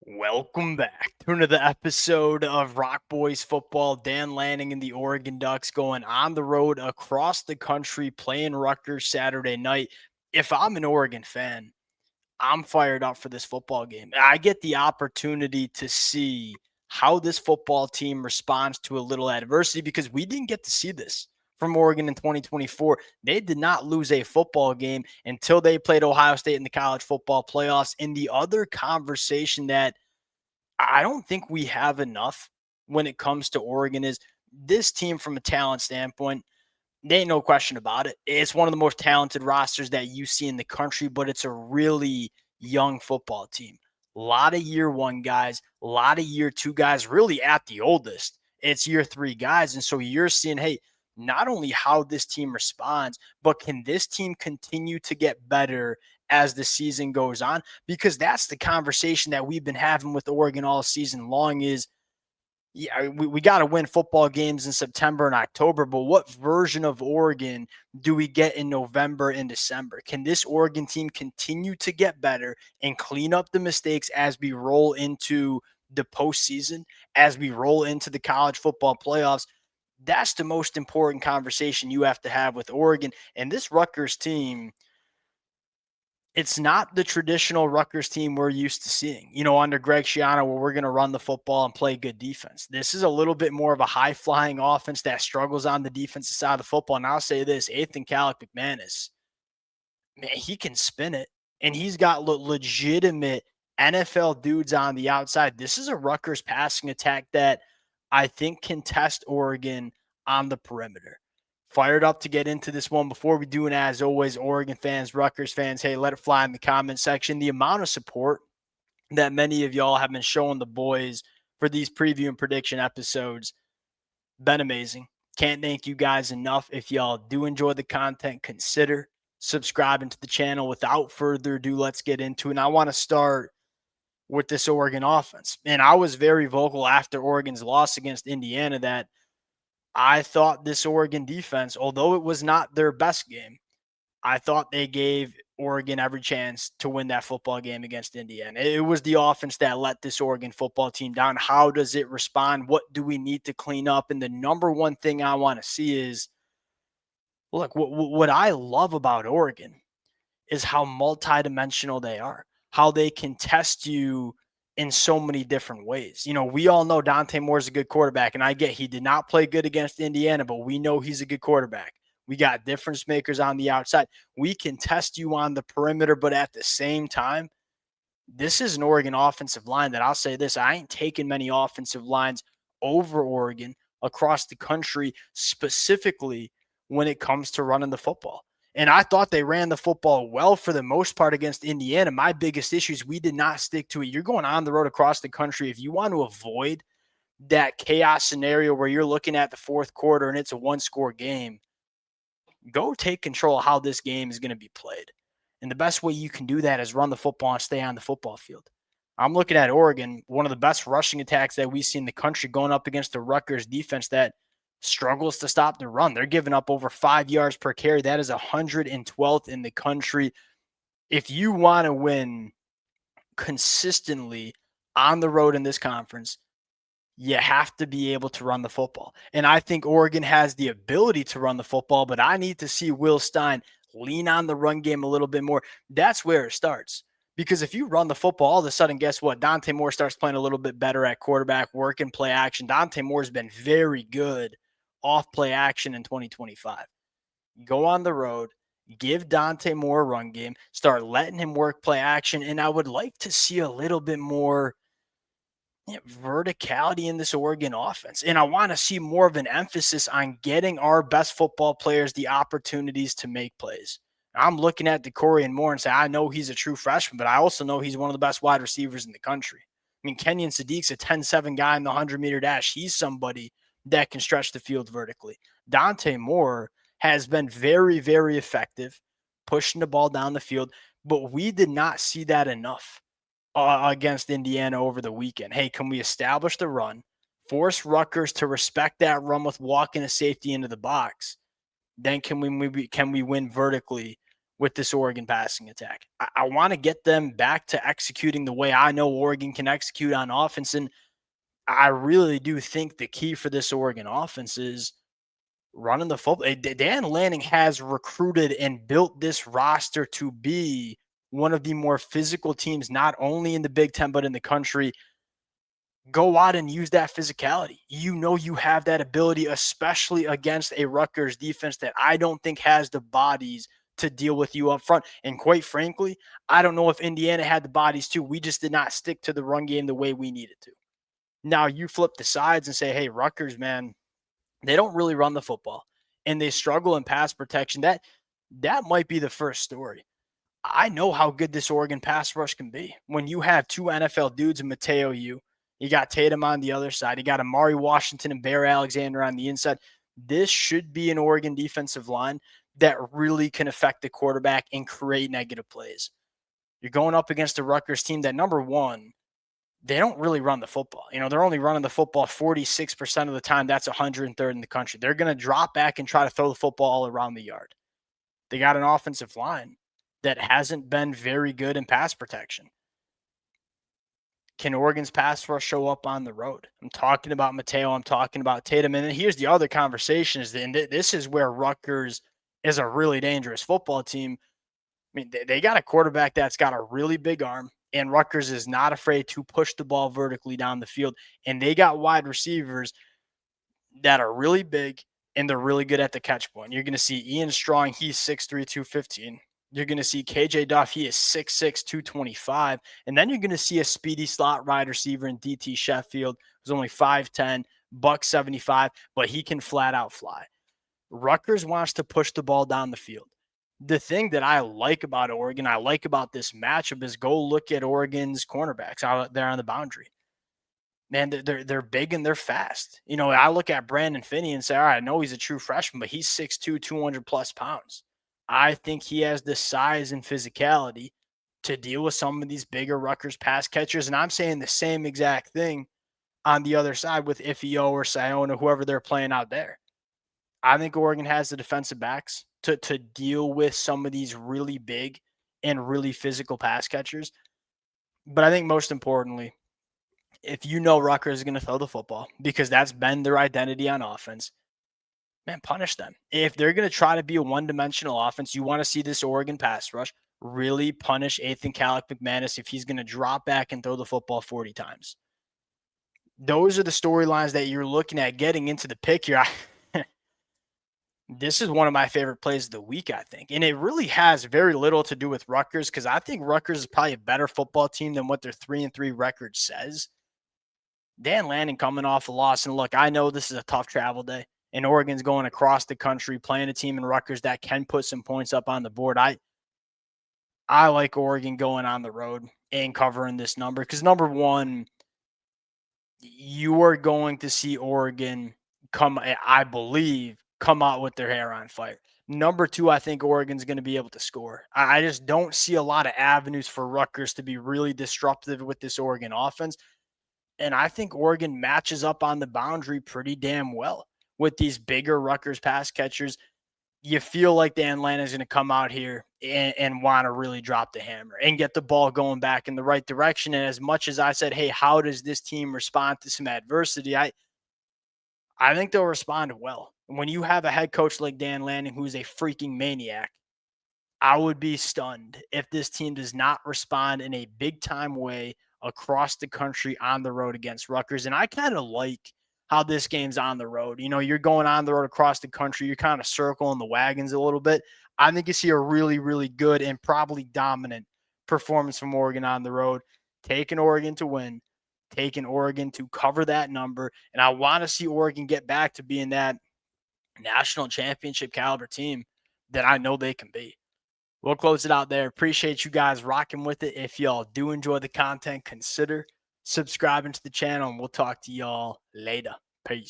Welcome back to another episode of Rock Boys Football. Dan Lanning and the Oregon Ducks going on the road across the country playing Rutgers Saturday night. If I'm an Oregon fan, I'm fired up for this football game. I get the opportunity to see how this football team responds to a little adversity because we didn't get to see this from Oregon in 2024. They did not lose a football game until they played Ohio State in the college football playoffs. And the other conversation that I don't think we have enough when it comes to Oregon is this team from a talent standpoint. There ain't no question about it. It's one of the most talented rosters that you see in the country, but it's a really young football team. A lot of year one guys, a lot of year two guys, really at the oldest. It's year three guys. And so you're seeing, hey, not only how this team responds, but can this team continue to get better as the season goes on? Because that's the conversation that we've been having with Oregon all season long is, yeah, we got to win football games in September and October, but what version of Oregon do we get in November and December? Can this Oregon team continue to get better and clean up the mistakes as we roll into the postseason, as we roll into the college football playoffs? That's the most important conversation you have to have with Oregon. And this Rutgers team, it's not the traditional Rutgers team we're used to seeing, under Greg Schiano, where we're going to run the football and play good defense. This is a little bit more of a high-flying offense that struggles on the defensive side of the football. And I'll say this, Ethan Calic McManus, man, he can spin it, and he's got legitimate NFL dudes on the outside. This is a Rutgers passing attack that I think can test Oregon on the perimeter. Fired up to get into this one. Before we do, and as always, Oregon fans, Rutgers fans, hey, let it fly in the comment section. The amount of support that many of y'all have been showing the boys for these preview and prediction episodes, been amazing. Can't thank you guys enough. If y'all do enjoy the content, consider subscribing to the channel. Without further ado, let's get into it. And I want to start with this Oregon offense. And I was very vocal after Oregon's loss against Indiana that I thought this Oregon defense, although it was not their best game, I thought they gave Oregon every chance to win that football game against Indiana. It was the offense that let this Oregon football team down. How does it respond? What do we need to clean up? And the number one thing I want to see is, look, what I love about Oregon is how multidimensional they are, how they can test you in so many different ways. We all know Dante Moore's a good quarterback, and I get he did not play good against Indiana, but we know he's a good quarterback. We got difference makers on the outside. We can test you on the perimeter, but at the same time, this is an Oregon offensive line that I'll say this, I ain't taking many offensive lines over Oregon across the country, specifically when it comes to running the football. And I thought they ran the football well for the most part against Indiana. My biggest issue is we did not stick to it. You're going on the road across the country. If you want to avoid that chaos scenario where you're looking at the fourth quarter and it's a one-score game, go take control of how this game is going to be played. And the best way you can do that is run the football and stay on the football field. I'm looking at Oregon, one of the best rushing attacks that we see in the country, going up against the Rutgers defense that struggles to stop the run. They're giving up over 5 yards per carry. That is 112th in the country. If you want to win consistently on the road in this conference, you have to be able to run the football. And I think Oregon has the ability to run the football, but I need to see Will Stein lean on the run game a little bit more. That's where it starts. Because if you run the football, all of a sudden, guess what? Dante Moore starts playing a little bit better at quarterback, work and play action. Dante Moore's been very good off play action in 2025. Go on the road, give Dante Moore a run game, start letting him work play action. And I would like to see a little bit more verticality in this Oregon offense. And I want to see more of an emphasis on getting our best football players the opportunities to make plays. I'm looking at DeCorian Moore and say, I know he's a true freshman, but I also know he's one of the best wide receivers in the country. I mean, Kenyon Sadiq's a 10-7 guy in the 100-meter dash. He's somebody that can stretch the field vertically. Dante Moore has been very, very effective pushing the ball down the field, but we did not see that enough against Indiana over the weekend. Hey, can we establish the run, force Rutgers to respect that run with walking a safety into the box? Then can we win vertically with this Oregon passing attack. I want to get them back to executing the way I know Oregon can execute on offense. And I really do think the key for this Oregon offense is running the football. Dan Lanning has recruited and built this roster to be one of the more physical teams, not only in the Big Ten, but in the country. Go out and use that physicality. You know you have that ability, especially against a Rutgers defense that I don't think has the bodies to deal with you up front. And quite frankly, I don't know if Indiana had the bodies too. We just did not stick to the run game the way we needed to. Now you flip the sides and say, hey, Rutgers, man, they don't really run the football and they struggle in pass protection. That might be the first story. I know how good this Oregon pass rush can be. When you have two NFL dudes in Mateo you got Tatum on the other side, you got Amari Washington and Bear Alexander on the inside. This should be an Oregon defensive line that really can affect the quarterback and create negative plays. You're going up against a Rutgers team that, number one, they don't really run the football. They're only running the football 46% of the time. That's 103rd in the country. They're going to drop back and try to throw the football all around the yard. They got an offensive line that hasn't been very good in pass protection. Can Oregon's pass rush show up on the road? I'm talking about Mateo. I'm talking about Tatum. And then here's the other conversation this is where Rutgers is a really dangerous football team. I mean, they got a quarterback that's got a really big arm, and Rutgers is not afraid to push the ball vertically down the field. And they got wide receivers that are really big, and they're really good at the catch point. You're going to see Ian Strong, he's 6'3", 215. You're going to see KJ Duff, he is 6'6", 225. And then you're going to see a speedy slot wide receiver in DT Sheffield, who's only 5'10", buck 75, but he can flat out fly. Rutgers wants to push the ball down the field. The thing that I like about Oregon, I like about this matchup is go look at Oregon's cornerbacks out there on the boundary. Man, they're big and they're fast. I look at Brandon Finney and say, all right, I know he's a true freshman, but he's 6'2", 200 plus pounds. I think he has the size and physicality to deal with some of these bigger Rutgers pass catchers. And I'm saying the same exact thing on the other side with Ifio or Siona, whoever they're playing out there. I think Oregon has the defensive backs to deal with some of these really big and really physical pass catchers. But I think most importantly, if you know Rutgers is going to throw the football because that's been their identity on offense, man, punish them. If they're going to try to be a one-dimensional offense, you want to see this Oregon pass rush really punish Ethan Callick-McManus if he's going to drop back and throw the football 40 times. Those are the storylines that you're looking at getting into the pick here. This is one of my favorite plays of the week, I think. And it really has very little to do with Rutgers because I think Rutgers is probably a better football team than what their 3-3 record says. Dan Lanning coming off a loss. And look, I know this is a tough travel day. And Oregon's going across the country, playing a team in Rutgers that can put some points up on the board. I like Oregon going on the road and covering this number because, number one, you are going to see Oregon come out with their hair on fire. Number two, I think Oregon's going to be able to score. I just don't see a lot of avenues for Rutgers to be really disruptive with this Oregon offense. And I think Oregon matches up on the boundary pretty damn well with these bigger Rutgers pass catchers. You feel like Dan Lanning is going to come out here and want to really drop the hammer and get the ball going back in the right direction. And as much as I said, hey, how does this team respond to some adversity? I think they'll respond well. When you have a head coach like Dan Lanning, who's a freaking maniac, I would be stunned if this team does not respond in a big-time way across the country on the road against Rutgers. And I kind of like how this game's on the road. You're going on the road across the country. You're kind of circling the wagons a little bit. I think you see a really, really good and probably dominant performance from Oregon on the road, taking Oregon to win, taking Oregon to cover that number. And I want to see Oregon get back to being that national championship caliber team that I know they can be. We'll close it out there. Appreciate you guys rocking with it. If y'all do enjoy the content, consider subscribing to the channel, and we'll talk to y'all later.